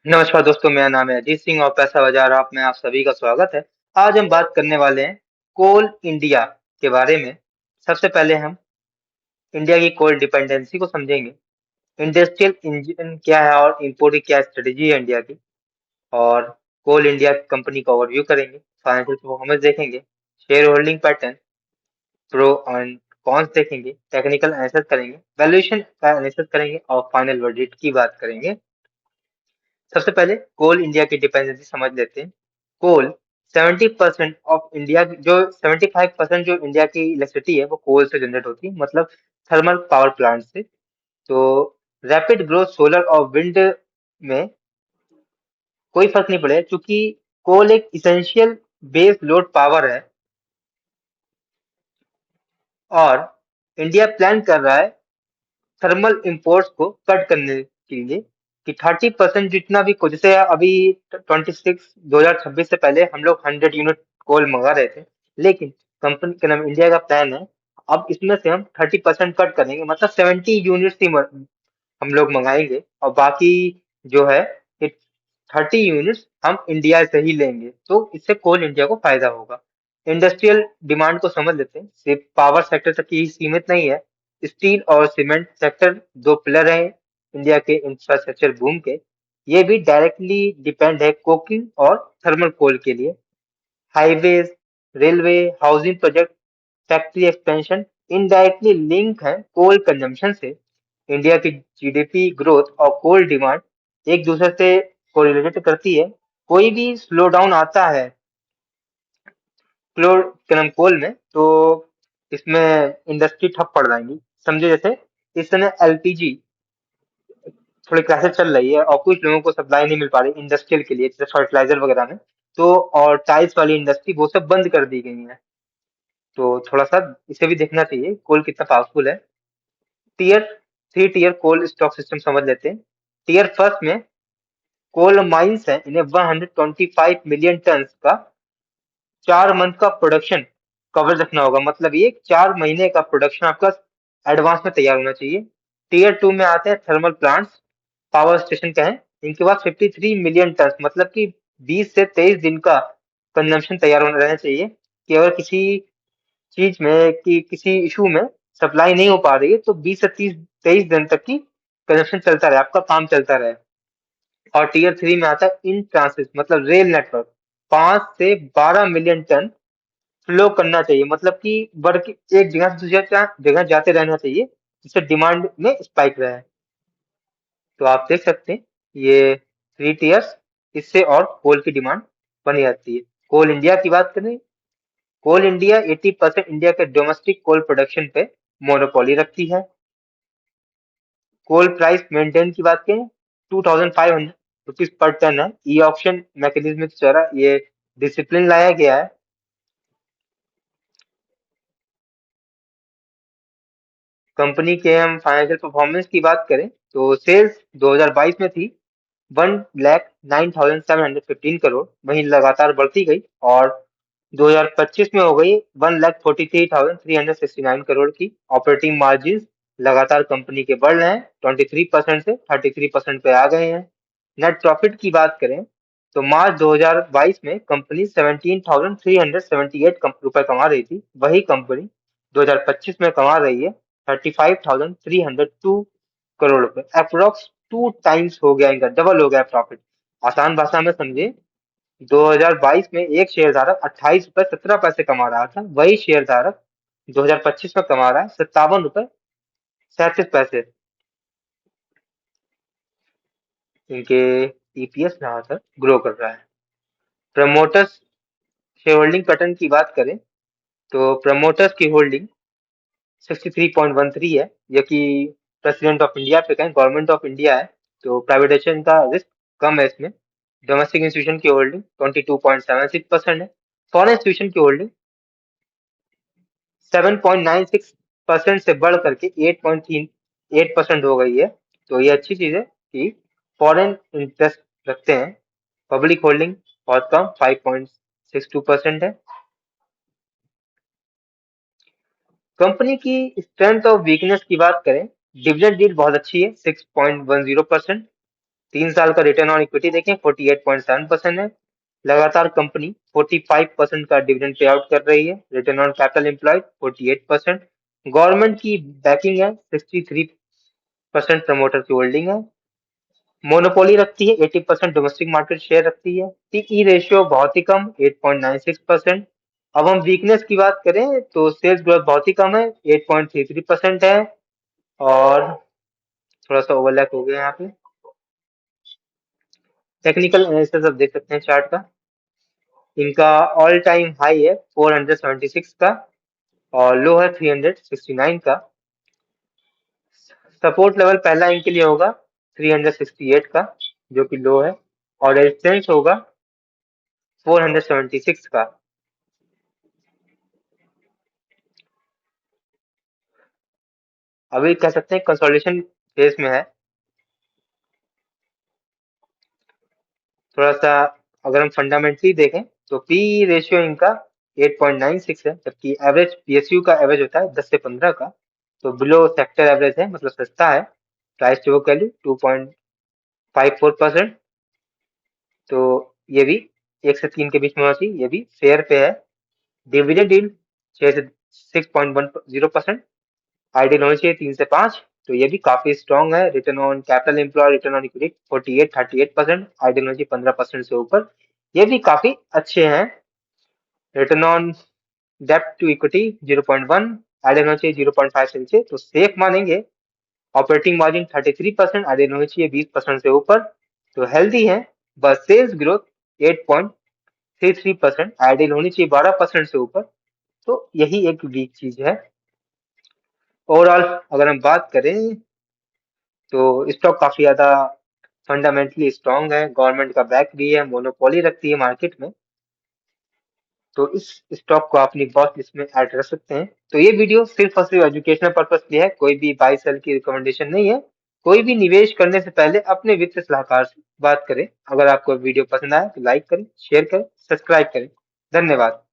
नमस्कार दोस्तों, मेरा नाम है अजीत सिंह और पैसा बाजार आप में आप सभी का स्वागत है। आज हम बात करने वाले हैं कोल इंडिया के बारे में। सबसे पहले हम इंडिया की कोल डिपेंडेंसी को समझेंगे। इंडस्ट्रियल इंजन क्या है और इंपोर्ट की क्या स्ट्रेटेजी है इंडिया की, और कोल इंडिया कंपनी का ओवरव्यू करेंगे। फाइनेंशियल परफॉर्मेंस देखेंगे, share holding pattern, pro and cons देखेंगे, टेक्निकल एनालिसिस करेंगे, वैल्यूएशन का एनालिसिस करेंगे और फाइनल वर्डिक्ट की बात करेंगे। सबसे पहले कोल इंडिया की डिपेंडेंसी समझ लेते हैं। कोल 70% ऑफ इंडिया जो 75% जो इंडिया की इलेक्ट्रिसिटी है वो कोल से जनरेट होती है, मतलब थर्मल पावर प्लांट से। तो रैपिड ग्रोथ सोलर और विंड में कोई फर्क नहीं पड़ेगा, क्योंकि कोल एक इसेंशियल बेस लोड पावर है। और इंडिया प्लान कर रहा है थर्मल इंपोर्ट्स को कट करने के लिए कि 30% जितना भी जैसे अभी 2026 से पहले हम लोग 100 यूनिट कोल मंगा रहे थे, लेकिन कंपनी का नाम इंडिया का प्लान है। अब इसमें से हम 30% कट करेंगे, मतलब 70 यूनिट्स ही हम लोग मंगाएंगे, और बाकी जो है 30 यूनिट्स हम इंडिया से ही लेंगे, तो इससे कोल इंडिया को फायदा होगा। इंडस्ट्रियल डिमांड को समझ लेते हैं। सिर्फ पावर सेक्टर तक ही सीमित नहीं है। स्टील और सीमेंट सेक्टर दो पिलर हैं इंडिया के इंफ्रास्ट्रक्चर बूम के। ये भी डायरेक्टली डिपेंड है कोकिंग और थर्मल कोल के लिए। Highways, railway, housing project, factory expansion indirectly link है कोल कंजम्पशन से। इंडिया की जीडीपी ग्रोथ और कोल डिमांड एक दूसरे से कोरिलेटेड करती है। कोई भी स्लो डाउन आता है कोल में, तो इसमें इंडस्ट्री ठप पड़ जाएंगी। समझो जैसे इस समय एलपीजी थोड़ी क्राइसिस चल रही है और कुछ लोगों को सप्लाई नहीं मिल पा रही इंडस्ट्रियल के लिए, जैसे फर्टिलाइजर वगैरह में। तो और टाइल्स वाली इंडस्ट्री वो सब बंद कर दी गई है। तो थोड़ा सा इसे भी देखना चाहिए कोल कितना पावरफुल है। टीयर थ्री टीयर कोल स्टॉक सिस्टम समझ लेते हैं। टीयर फर्स्ट में कोल माइंस है, इन्हें 125 मिलियन टन का 4 मंथ का प्रोडक्शन कवर रखना होगा, मतलब ये 4 महीने का प्रोडक्शन आपका एडवांस में तैयार होना चाहिए। टीयर टू में आते हैं थर्मल प्लांट्स, पावर स्टेशन का है। इनके पास 53 मिलियन टन, मतलब कि 20 से 23 दिन का कंजम्पशन तैयार होना रहना चाहिए, कि अगर किसी चीज में कि किसी इशू में सप्लाई नहीं हो पा रही है तो 20 से 23 दिन तक की कंजम्पशन चलता रहे, आपका काम चलता रहे। और टीयर थ्री में आता है इन ट्रांसिट, मतलब रेल नेटवर्क 5 से 12 मिलियन टन फ्लो करना चाहिए, मतलब कि बढ़ के एक जगह से दूसरी जगह जाते रहना चाहिए, जिससे डिमांड में स्पाइक रहे। तो आप देख सकते हैं ये थ्री टीयर्स, इससे और कोल की डिमांड बनी रहती है। कोल इंडिया की बात करें, कोल इंडिया 80% इंडिया के डोमेस्टिक कोल प्रोडक्शन पे मोनोपोली रखती है। कोल प्राइस मेंटेन की बात करें, 2500 रुपीज पर टन है। ई ऑप्शन मैकेनिज्म के द्वारा ये डिसिप्लिन लाया गया है। कंपनी के हम फाइनेंशियल परफॉर्मेंस की बात करें तो सेल्स 2022 में थी 1,09,715 करोड़, वहीं लगातार बढ़ती गई और 2025 में हो गई 1,43,369 करोड़ की। ऑपरेटिंग मार्जिन लगातार कंपनी के बढ़ रहे हैं, 23% से 33% पे आ गए हैं। नेट प्रॉफिट की बात करें तो मार्च 2022 में कंपनी 17,378 रुपए कमा रही थी, वही कंपनी 2025 में कमा रही है 35,302 करोड़ रुपए। अप्रोक्स 2 टाइम्स हो गया, इनका डबल हो गया प्रॉफिट। आसान भाषा में समझे, 2022 में एक शेयरधारक 28 रुपए 17 पैसे कमा रहा था, वही शेयरधारक 2025 में कमा रहा है 57 रुपए 37 पैसे। इनके ईपीएस लगातार ग्रो कर रहा है। प्रमोटर्स शेयर होल्डिंग पैटर्न की बात करें तो प्रमोटर्स की होल्डिंग 63.13 है, जो कि प्रेसिडेंट ऑफ इंडिया पे कहें, गवर्नमेंट ऑफ इंडिया है, तो प्राइवेटाइजेशन का रिस्क कम है इसमें। डोमेस्टिक इंस्टीट्यूशन की होल्डिंग 22.76% है। फॉरेन इंस्टीट्यूशन की होल्डिंग 7.96% से बढ़ करके 8.38% हो गई है। तो ये अच्छी चीज है कि फॉरेन इंटरेस्ट रखते हैं। पब्लिक होल्डिंग बहुत कम 5.62% है। कंपनी की स्ट्रेंथ और वीकनेस की बात करें, डिविडेंड यील्ड बहुत अच्छी है 6.10%। 3 साल का रिटर्न ऑन इक्विटी देखें 48.7% है। लगातार कंपनी 45% का डिविडेंड पे आउट कर रही है। Return on capital employed 48%। Government की बैकिंग है, 63% प्रमोटर की होल्डिंग है। मोनोपोली रखती है, 80% डोमेस्टिक मार्केट शेयर रखती है। पीई रेशियो बहुत ही कम, 8.96%। अब हम वीकनेस की बात करें तो सेल्स ग्रोथ बहुत ही कम है, 8.33% है। और थोड़ा सा ओवरलैप हो गया यहाँ पे। टेक्निकल एनालिसिस आप देख सकते हैं चार्ट का। इनका ऑल टाइम हाई है 476 का और लो है 369 का। सपोर्ट लेवल पहला इनके लिए होगा 368 का, जो कि लो है, और रेजिस्टेंस होगा 476 का। अभी कह सकते हैं कंसोलिडेशन फेज में है। थोड़ा सा अगर हम फंडामेंटली देखें तो पी रेशियो इनका 8.96 है, जबकि एवरेज पीएसयू का एवरेज होता है 10 से 15 का, तो बिलो सेक्टर एवरेज है, मतलब सस्ता है। प्राइस टू बुक वैल्यू 2.54%, तो ये भी 1 से 3 के बीच में होना चाहिए, ये भी फेयर पे है। डिविडेंड यील्ड 6 से 6.10%, आइडियल होनी चाहिए 3 से 5, तो ये भी काफी स्ट्रांग है। Return on capital employ, return on equity 48-38%, ideal होनी चाहिए 15% से ऊपर, ये भी काफी अच्छे हैं। रिटर्न ऑन डेप्ट टू इक्विटी 0.1, आइडियल होना चाहिए 0.5 से नीचे, तो सेफ मानेंगे। ऑपरेटिंग मार्जिन 33%, आइडियल होनी चाहिए 20% से ऊपर, तो हेल्दी है। बस सेल्स ग्रोथ 8.33%, आइडियल होनी चाहिए 12% से ऊपर, तो यही एक वीक चीज है। ओवरऑल अगर हम बात करें तो स्टॉक काफी ज्यादा फंडामेंटली स्ट्रांग है, गवर्नमेंट का बैक भी है, मोनोपोली रखती है मार्केट में, तो इस स्टॉक को अपनी वॉच लिस्ट में ऐड कर सकते हैं। तो ये वीडियो सिर्फ और सिर्फ एजुकेशनल पर्पस के लिए है, कोई भी बाय सेल की रिकमेंडेशन नहीं है। कोई भी निवेश करने से पहले अपने वित्त सलाहकार से बात करें। अगर आपको वीडियो पसंद आए तो लाइक करें, शेयर करें, सब्सक्राइब करें। धन्यवाद।